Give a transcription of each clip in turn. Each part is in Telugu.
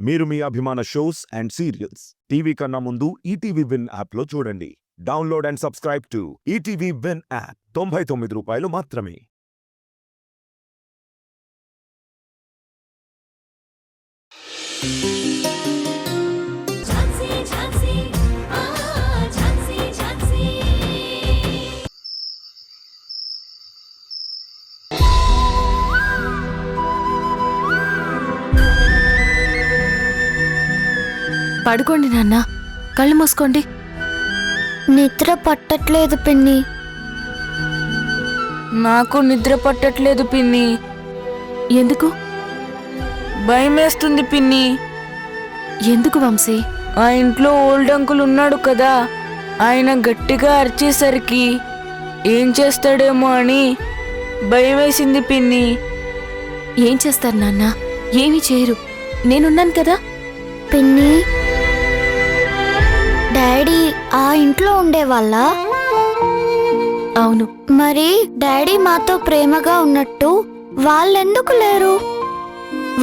మీరు మీ అభిమాన షోస్ అండ్ సీరియల్స్ టీవీ కన్నా ముందు ఈటీవీ విన్ యాప్లో చూడండి. Download and subscribe to ETV win app. 99 రూపాయలు మాత్రమే. పడుకోండి నాన్న, కళ్ళు మూసుకోండి. నిద్ర పట్టట్లేదు పిన్ని. నాకు నిద్ర పట్టట్లేదు పిన్ని. ఎందుకు? భయమేస్తుంది పిన్ని. ఎందుకు వంశీ? ఆ ఇంట్లో ఓల్డ్ అంకుల్ ఉన్నాడు కదా, ఆయన గట్టిగా అరిచేసరికి ఏం చేస్తాడేమో అని భయమేసింది పిన్ని. ఏం చేస్తారు నాన్న? ఏమీ చేయరు, నేనున్నాను కదా. పిన్ని, డాడీ ఆ ఇంట్లో ఉండేవాళ్ళ? అవును. మరి డాడీ మాతో ప్రేమగా ఉన్నట్టు వాళ్ళెందుకు లేరు?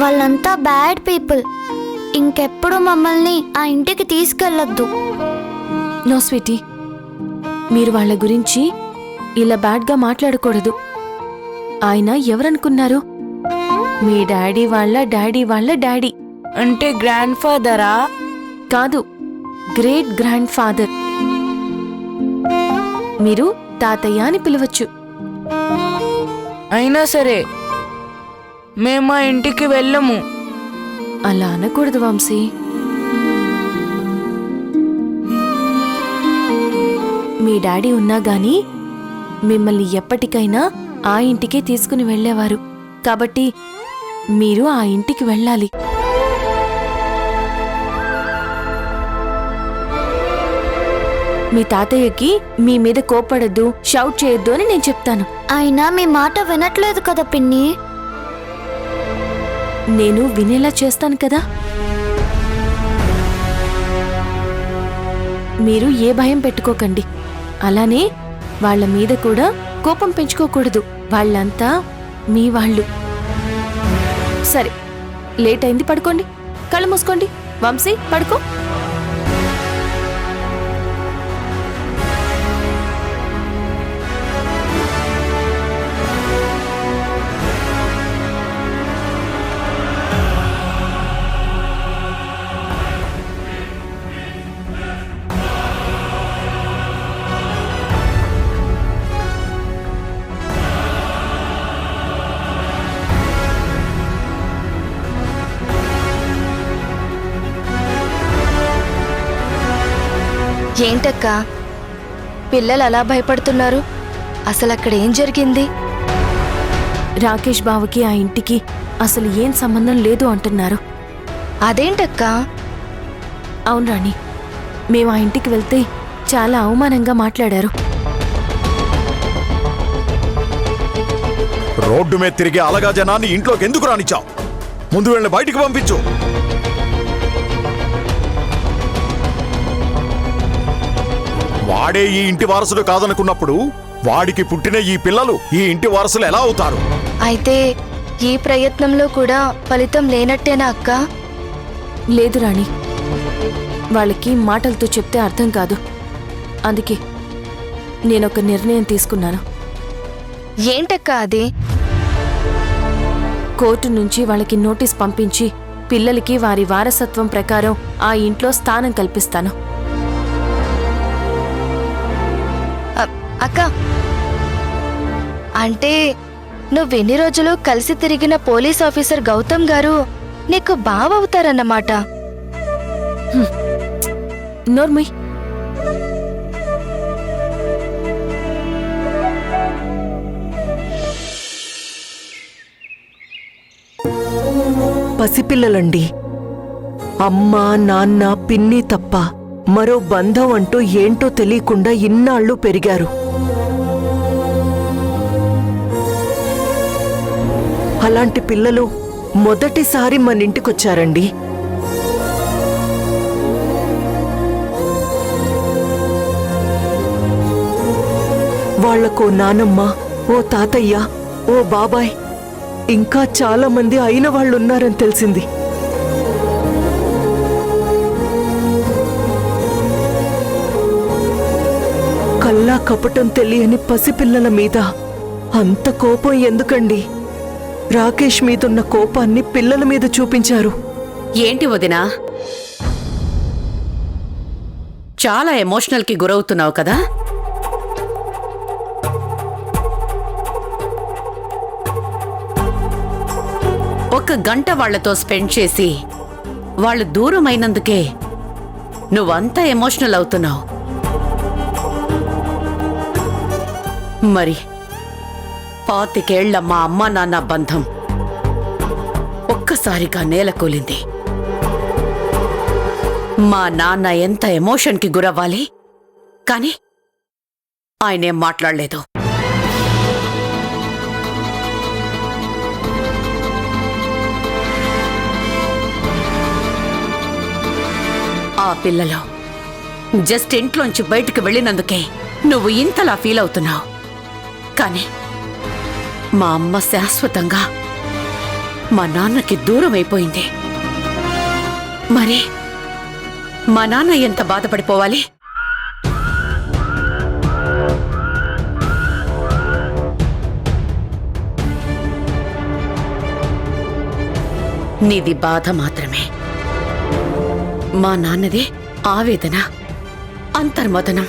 వాళ్ళంతా బ్యాడ్ పీపుల్. ఇంకెప్పుడు మమ్మల్ని ఆ ఇంటికి తీసుకెళ్ళొద్దు. నో స్వీటీ, మీరు వాళ్ళ గురించి ఇలా బ్యాడ్గా మాట్లాడకూడదు. ఆయన ఎవరనుకున్నారు? మీ డాడీ వాళ్ళ డాడీ. అంటే గ్రాండ్ ఫాదరా? కాదు, గ్రేట్ గ్రాండ్ ఫాదర్. మీరు తాతయ్య అని పిలవచ్చు. అయినా సరే మేము ఆ ఇంటికి వెళ్ళము. అలా అనకూడదు వంశీ. మీ డాడీ ఉన్నా గాని మిమ్మల్ని ఎప్పటికైనా ఆ ఇంటికే తీసుకుని వెళ్ళేవారు. కాబట్టి మీరు ఆ ఇంటికి వెళ్ళాలి. మీ తాతయ్యకి మీ మీద కోపడద్దు, షౌట్ చేయొద్దు అని నేను చెప్తాను. అయినా మీ మాట వినట్లేదు కదా పిన్ని. నేను వినేలా చేస్తాను కదా. మీరు ఏ భయం పెట్టుకోకండి. అలానే వాళ్ళ మీద కూడా కోపం పెంచుకోకూడదు. వాళ్ళంతా మీ వాళ్ళు. సరే, లేట్ అయింది, పడుకోండి. కళ్ళు మూసుకోండి. వంశీ, పడుకో. ఏంటక్కా, పిల్లలు అలా భయపడుతున్నారు? అసలు అక్కడ ఏం జరిగింది? రాకేష్ బావకి ఆ ఇంటికి అసలు ఏం సంబంధం లేదు అంటున్నారు. అదేంటక్కా? అవును రాణి, మేము ఆ ఇంటికి వెళ్తే చాలా అవమానంగా మాట్లాడారు. రోడ్డు మీద తిరిగే అలగా జనాన్ని ఇంట్లోకి ఎందుకు రానిచ్చావు? ముందు వెళ్ళి బయటికి పంపించు. వాడే ఈ ఇంటి వారసుడు కాదనుకున్నప్పుడు వాడికి పుట్టిన ఈ పిల్లలు ఈ ఇంటి వారసులు ఎలా అవుతారు? అయితే ఈ ప్రయత్నంలో కూడా ఫలితం లేనట్టేనా అక్క? లేదు రాణి, వాళ్ళకి మాటలతో చెప్తే అర్థం కాదు. అందుకే నేనొక నిర్ణయం తీసుకున్నాను. ఏంటక్క అది? కోర్టు నుంచి వాళ్ళకి నోటీస్ పంపించి పిల్లలకి వారి వారసత్వం ప్రకారం ఆ ఇంట్లో స్థానం కల్పిస్తాను. అక్క, అంటే నువ్వెన్ని రోజులు కలిసి తిరిగిన పోలీస్ ఆఫీసర్ గౌతమ్ గారు నీకు బావ అవుతారన్నమాట. నోర్మయ్. పసిపిల్లలండి. అమ్మ, నాన్న, పిన్ని తప్ప మరో బంధం అంటూ ఏంటో తెలియకుండా ఇన్నాళ్ళు పెరిగారు. అలాంటి పిల్లలు మొదటిసారి మన ఇంటికొచ్చారండి. వాళ్లకో నానమ్మ, ఓ తాతయ్య, ఓ బాబాయ్, ఇంకా చాలా మంది అయిన వాళ్ళున్నారని తెలిసింది. కపటం తెలియని పసిపిల్లల మీద అంత కోపం ఎందుకండి? రాకేష్ మీదున్న కోపాన్ని పిల్లల మీద చూపించారు. ఏంటి వదినా, చాలా ఎమోషనల్ కి గురవుతున్నావు కదా? ఒక గంట వాళ్లతో స్పెండ్ చేసి వాళ్ళు దూరమైనందుకే నువ్వంతా ఎమోషనల్ అవుతున్నావు. మరి 25 ఏళ్ల మా అమ్మా నాన్న బంధం ఒక్కసారిగా నేలకూలింది. మా నాన్న ఎంత ఎమోషన్కి గురవ్వాలి, కానీ ఆయనేం మాట్లాడలేదు. ఆ పిల్లలు జస్ట్ ఇంట్లోంచి బయటికి వెళ్ళినందుకే నువ్వు ఇంతలా ఫీల్ అవుతున్నావు. కానీ మా అమ్మ శాశ్వతంగా మా నాన్నకి దూరం అయిపోయింది. మరి మా నాన్న ఎంత బాధపడిపోవాలి? నీది బాధ మాత్రమే, మా నాన్నది ఆవేదన, అంతర్మదనం.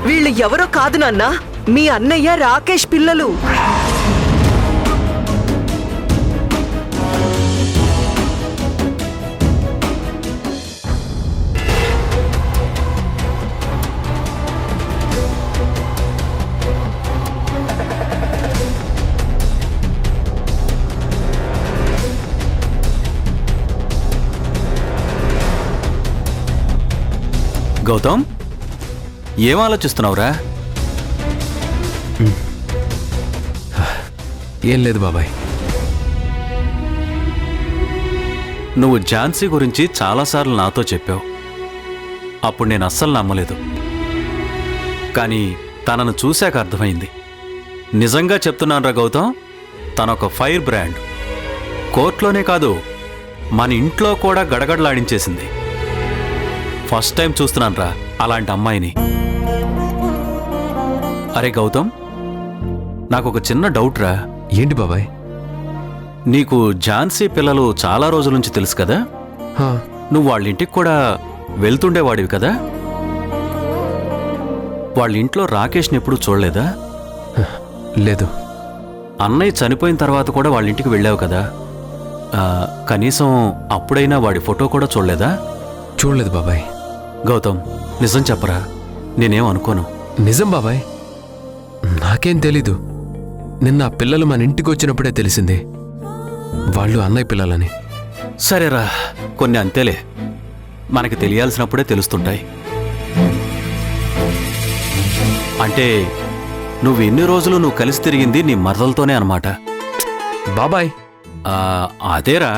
వీళ్ళు ఎవరో కాదు నాన్నా, మీ అన్నయ్య రాకేష్ పిల్లలు. గౌతమ్, ఏం ఆలోచిస్తున్నావురా? ఏం లేదు బాబాయ్. నువ్వు ఝాన్సీ గురించి చాలాసార్లు నాతో చెప్పావు. అప్పుడు నేను అస్సలు నమ్మలేదు. కానీ తనను చూశాక అర్థమైంది. నిజంగా చెప్తున్నానురా గౌతమ్, తనొక ఫైర్ బ్రాండ్. కోర్టులోనే కాదు, మన ఇంట్లో కూడా గడగడలాడించేసింది. ఫస్ట్ టైం చూస్తున్నానురా అలాంటి అమ్మాయిని. అరే గౌతమ్, నాకొక చిన్న డౌట్ రా. ఏంటి బాబాయ్? నీకు ఝాన్సీ పిల్లలు చాలా రోజుల నుంచి తెలుసు కదా? హా, నువ్వు వాళ్ళ ఇంటికి కూడా వెళ్తుండేవాడివి కదా? వాళ్ళ ఇంట్లో రాకేష్ని ఎప్పుడూ చూడలేదా? లేదు. అన్నయ్య చనిపోయిన తర్వాత కూడా వాళ్ళ ఇంటికి వెళ్ళావు కదా? కనీసం అప్పుడైనా వాడి ఫోటో కూడా చూడలేదా? చూడలేదు బాబాయ్. గౌతమ్, నిజం చెప్పరా, నేనేం అనుకోను. నిజం బాబాయ్, నాకేం తెలీదు. నిన్న ఆ పిల్లలు మన ఇంటికి వచ్చినప్పుడే తెలిసింది వాళ్ళు అన్నయ్య పిల్లలని. సరేరా, కొన్ని అంతేలే, మనకి తెలియాల్సినప్పుడే తెలుస్తుంటాయి. అంటే నువ్వు ఇన్ని రోజులు నువ్వు కలిసి తిరిగింది నీ మరదలతోనే అనమాట. బాబాయ్, అదేరా,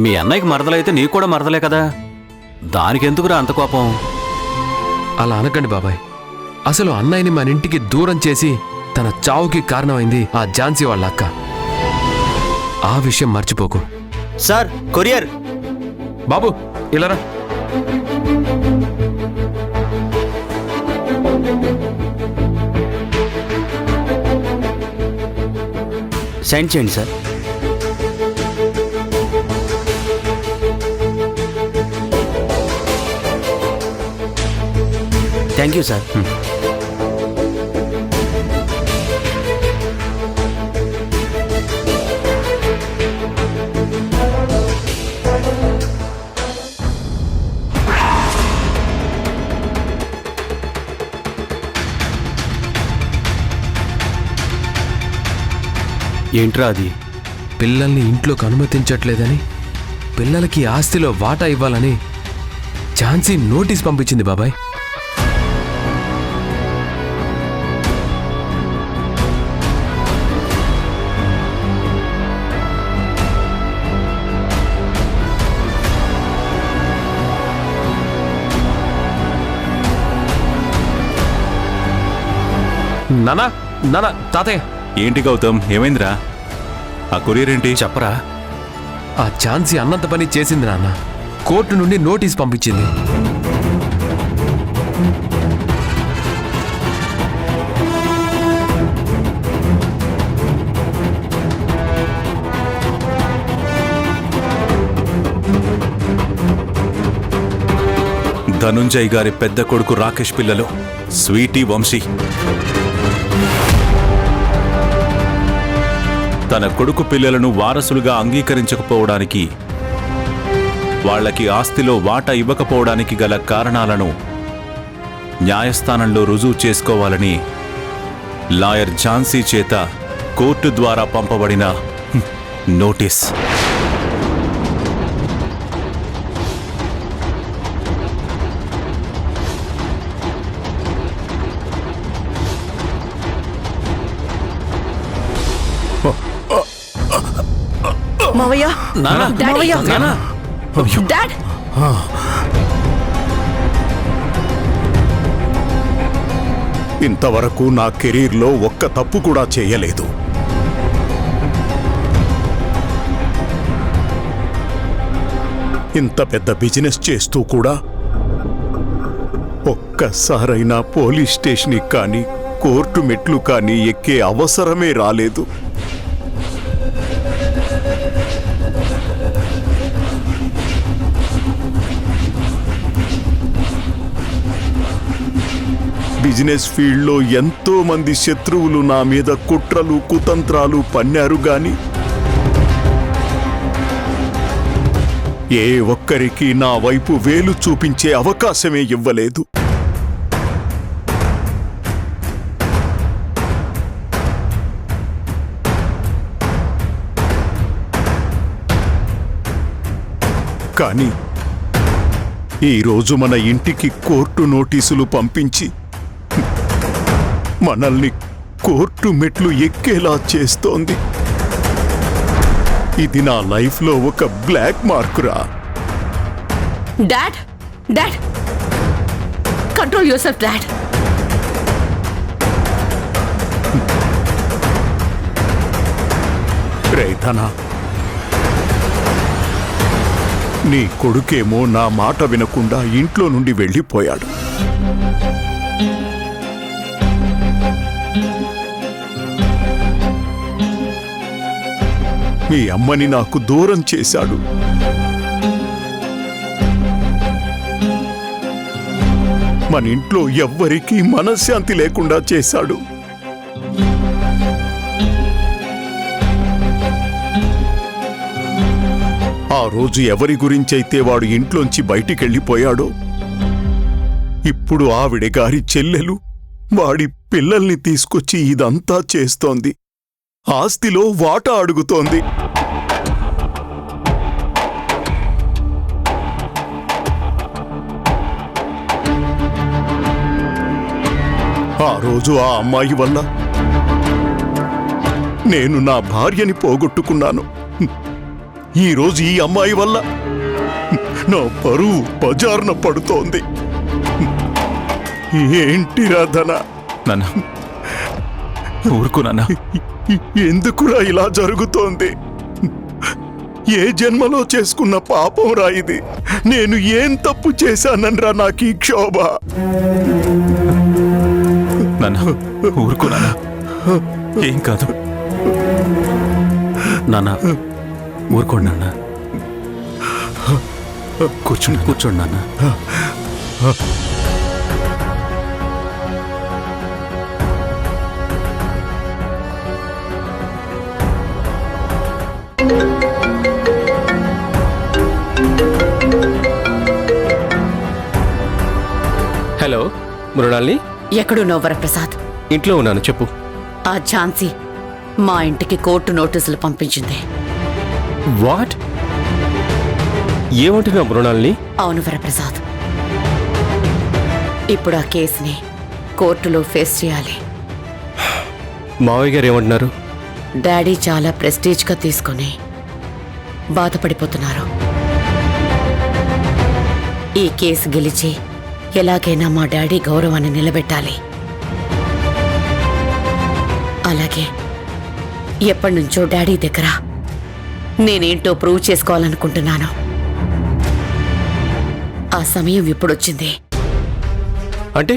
మీ అన్నయ్యకి మరదలైతే నీకు కూడా మరదలే కదా, దానికెందుకురా అంత కోపం? అలా అనకండి బాబాయ్. అసలు అన్నయ్యని మన ఇంటికి దూరం చేసి తన చావుకి కారణమైంది ఆ ఝాన్సీ వాళ్ళ అక్క. ఆ విషయం మర్చిపోకు. Sir, courier. బాబు ఇలారా. సెండ్ చేయండి సార్. Thank you sir. ఏంట్రా అది? పిల్లల్ని ఇంట్లోకి అనుమతించట్లేదని, పిల్లలకి ఆస్తిలో వాటా ఇవ్వాలని ఝాన్సీ నోటీస్ పంపించింది బాబాయ్. నానా నానా తాతయ్య. ఏంటి గౌతమ్, ఏమైందిరా? ఆ కొరియర్ ఏంటి? చెప్పరా. ఆ ఝాన్సీ అన్నంత పని చేసింది నాన్న. కోర్టు నుండి నోటీస్ పంపించింది. ధనుంజయ్ గారి పెద్ద కొడుకు రాకేష్ పిల్లలు స్వీటీ, వంశీ. తన కొడుకు పిల్లలను వారసులుగా అంగీకరించకపోవడానికి, వాళ్లకి ఆస్తిలో వాటా ఇవ్వకపోవడానికి గల కారణాలను న్యాయస్థానంలో రుజువు చేసుకోవాలని లాయర్ ఝాన్సీ చేత కోర్టు ద్వారా పంపబడిన నోటీస్. మావయ్య, మావయ్య, డాడ్. ఇంతవరకు నా కెరీర్లో ఒక్క తప్పు కూడా చేయలేదు. ఇంత పెద్ద బిజినెస్ చేస్తూ కూడా ఒక్కసారైనా పోలీస్ స్టేషన్కి కానీ కోర్టు మెట్లు కానీ ఎక్కే అవసరమే రాలేదు. బిజినెస్ ఫీల్డ్లో ఎంతో మంది శత్రువులు నా మీద కుట్రలు కుతంత్రాలు పన్నారు గాని ఏ ఒక్కరికి నా వైపు వేలు చూపించే అవకాశమే ఇవ్వలేదు. కానీ ఈరోజు మన ఇంటికి కోర్టు నోటీసులు పంపించి మనల్ని కోర్టు మెట్లు ఎక్కేలా చేస్తోంది. ఇది నా లైఫ్లో ఒక బ్లాక్ మార్కురా. Dad, dad, control yourself dad. రైతనా, నీ కొడుకేమో నా మాట వినకుండా ఇంట్లో నుండి వెళ్ళిపోయాడు. మీ అమ్మని నాకు దూరం చేశాడు. మన ఇంట్లో ఎవ్వరికీ మనశ్శాంతి లేకుండా చేశాడు. ఆ రోజు ఎవరి గురించైతే వాడు ఇంట్లోంచి బయటికెళ్ళిపోయాడో, ఇప్పుడు ఆవిడ గారి చెల్లెలు వాడి పిల్లల్ని తీసుకొచ్చి ఇదంతా చేస్తోంది. ఆస్తిలో వాటా అడుగుతోంది. ఆ రోజు ఆ అమ్మాయి వల్ల నేను నా భార్యని పోగొట్టుకున్నాను. ఈరోజు ఈ అమ్మాయి వల్ల నా పరువు బజారున పడుతోంది. ఏంటి రాధన? నాన్న, ఊరుకో నాన్న. ఎందుకురా ఇలా జరుగుతోంది? ఏ జన్మలో చేసుకున్న పాపం రా ఇది. నేను ఏం తప్పు చేశానన్రా నాకు ఈ క్షోభ? నాన్న, ఊరుకో నాన్న, ఏం కాదు. నాన్న, ఊరుకోండి నాన్న. కూర్చోండి, కూర్చోండి నాన్న. హలో మృణాల్ని, ఎక్కడున్నావు వరప్రసాద్? ఇంట్లో ఉన్నాను, చెప్పు. ఆ ఝాన్సీ మా ఇంటికి కోర్టు నోటీసులు పంపించింది. వాట్? ఏమంటున్నా మృణాల్ని? అవును వరప్రసాద్, ఇప్పుడు ఆ కేసుని కోర్టులో ఫేస్ చేయాలి. మావయ్య గారు ఏమంటున్నారు? డాడీ చాలా ప్రెస్టీజ్గా తీసుకొని బాధపడిపోతున్నారు. ఈ కేసు గెలిచి ఎలాగైనా మా డాడీ గౌరవాన్ని నిలబెట్టాలి. అలాగే ఎప్పటినుంచో డాడీ దగ్గర నేనేంటో ప్రూవ్ చేసుకోవాలనుకుంటున్నాను. ఆ సమయం ఇప్పుడొచ్చింది. అంటే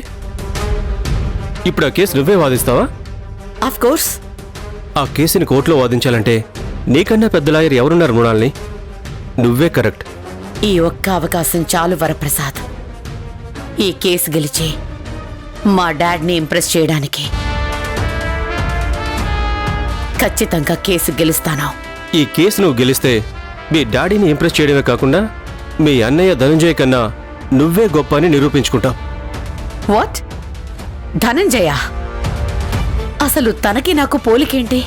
ఇప్పుడు ఆ కేసు నువ్వే వాదిస్తావా? Of course. ఆ కేసుని కోర్టులో వాదించాలంటే నీకన్నా పెద్ద లాయర్ ఎవరున్నారు మృణాల్ని? నువ్వే కరెక్ట్. ఈ ఒక్క అవకాశం చాలు వరప్రసాద్, ఈ కేసు గెలిచి మా డాడ్ని ఇంప్రెస్ చేయడానికి. ఖచ్చితంగా కేసు గెలుస్తాను. ఈ కేసు నువ్వు గెలిస్తే మీ డాడీని ఇంప్రెస్ చేయడమే కాకుండా మీ అన్నయ్య ధనంజయ్ కన్నా నువ్వే గొప్ప అని నిరూపించుకుంటావు. వాట్? ధనంజయ? అసలు తనకి నాకు పోలికేంటి?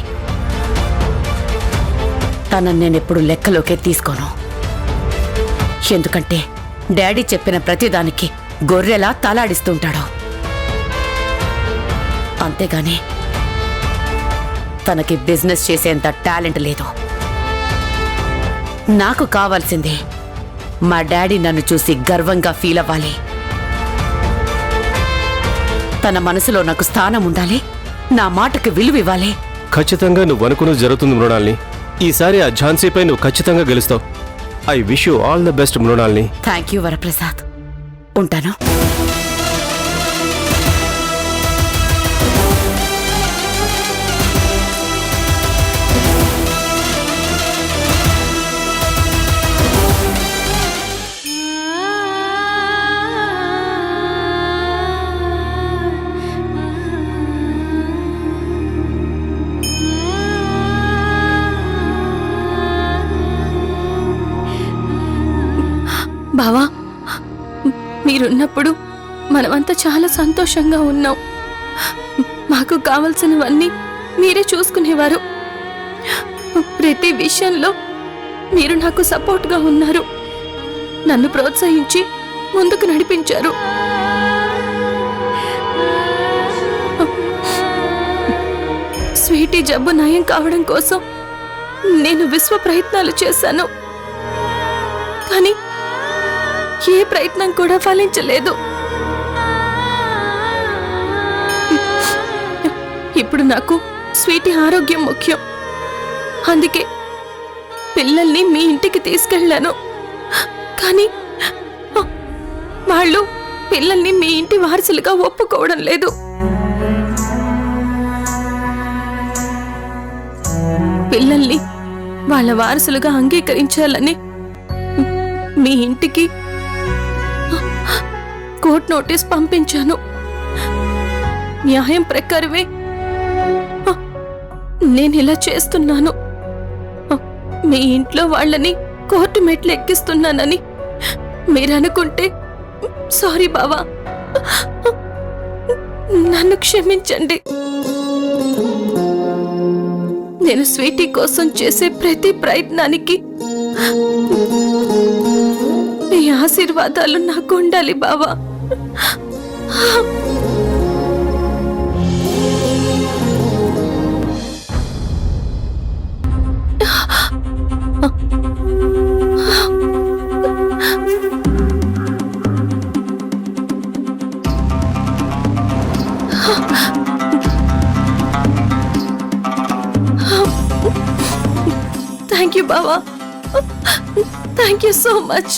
తనని నేనెప్పుడు లెక్కలోకే తీసుకోను. ఎందుకంటే డాడీ చెప్పిన ప్రతిదానికి గొర్రెలా తలాడిస్తుంటాడు. అంతేగాని తనకి బిజినెస్ చేసేంత టాలెంట్ లేదు. నాకు కావాల్సిందే మా డాడీ నన్ను చూసి గర్వంగా ఫీల్ అవ్వాలి. తన మనసులో నాకు స్థానం ఉండాలి, నా మాటకి విలువివ్వాలి. ఖచ్చితంగా నువ్వు అనుకున్నది జరుగుతుంది మృణాల్ని. ఈసారి ఆ ఝాన్సీపై నువ్వు ఖచ్చితంగా గెలుస్తావు. I wish you all the best మృణాల్ని. Thank you Varaprasad. ఉంటాను. బావా, మీరున్నప్పుడు మనమంతా చాలా సంతోషంగా ఉన్నాం. మాకు కావలసినవన్నీ మీరే చూసుకునేవారు. ప్రతి విషయంలో మీరు నాకు సపోర్ట్గా ఉన్నారు. నన్ను ప్రోత్సహించి ముందుకు నడిపించారు. స్వీటీ జబ్బు నయం కావడం కోసం నేను విశ్వ ప్రయత్నాలు చేశాను. కానీ ఏ ప్రయత్నం కూడా ఫలించలేదు. ఇప్పుడు నాకు స్వీటీ ఆరోగ్యం ముఖ్యం. అందుకే పిల్లల్ని మీ ఇంటికి తీసుకెళ్ళాను. కానీ వాళ్ళు పిల్లల్ని మీ ఇంటి వారసులుగా ఒప్పుకోవడం లేదు. పిల్లల్ని వాళ్ళ వారసులుగా అంగీకరించాలని మీ ఇంటికి కోర్టు నోటీస్ పంపించాను. న్యాయం ప్రకారమే నేను ఇలా చేస్తున్నాను. మీ ఇంట్లో వాళ్ళని కోర్టు మెట్లు ఎక్కిస్తున్నానని మీరు అనుకుంటే సారీ బావా, నన్ను క్షమించండి. నేను స్వీటీ కోసం చేసే ప్రతి ప్రయత్నానికి మీ ఆశీర్వాదాలు నాకు ఉండాలి బావా. Thank you, Baba. Thank you so much.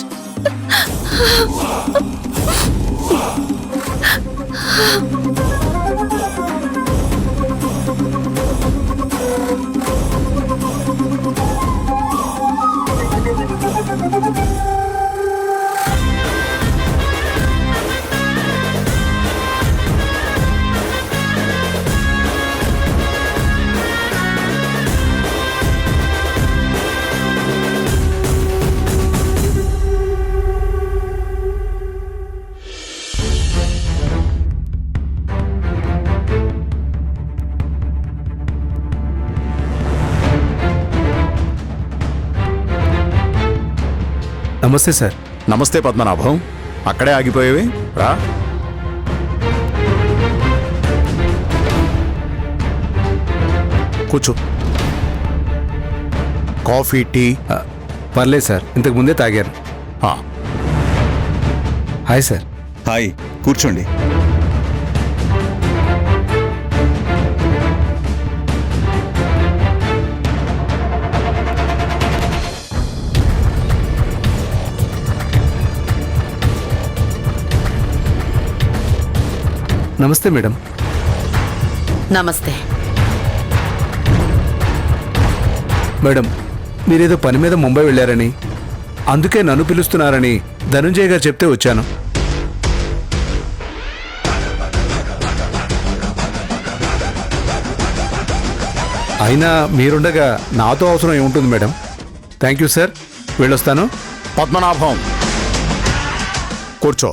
నమస్తే సార్. నమస్తే పద్మనాభం. అక్కడే ఆగిపోయేవి రా. కూర్చో. Coffee, tea? పర్లేదు సార్, ఇంతకు ముందే తాగారు. Hi sir. హాయ్, కూర్చోండి. నమస్తే మేడం. నమస్తే. మేడం, మీరేదో పని మీద ముంబై వెళ్ళారని, అందుకే నన్ను పిలుస్తున్నారని ధనుంజయ్ గారు చెప్తే వచ్చాను. అయినా మీరుండగా నాతో అవసరం ఏముంటుంది మేడం? థ్యాంక్ యూ సార్, వెళ్ళొస్తాను. పద్మనాభం, కూర్చో.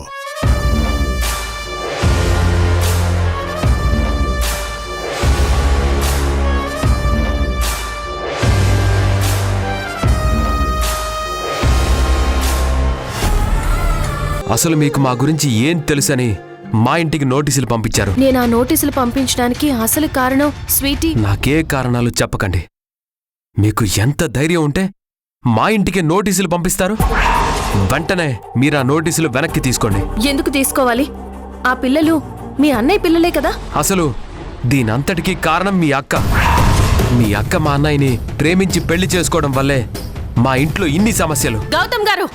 అసలు మీకు మా గురించి ఏం తెలుసని మా ఇంటికి నోటీసులు పంపించారు. నేను ఆ నోటీసులు పంపించడానికి అసలు కారణం స్వీటీ. నాకే కారణాలు చెప్పకండి. మీకు ఎంత ధైర్యం ఉంటే మా ఇంటికి నోటీసులు పంపిస్తారు? వెంటనే మీరు ఆ నోటీసులు వెనక్కి తీసుకోండి. ఎందుకు తీసుకోవాలి? ఆ పిల్లలు మీ అన్నయ్య పిల్లలే కదా. అసలు దీనంతటికీ కారణం మీ అక్క. మీ అక్క మా అన్నయ్యని ప్రేమించి పెళ్లి చేసుకోవడం వల్లే మా ఇంట్లో ఇన్ని సమస్యలు. గౌతమ్ గారు,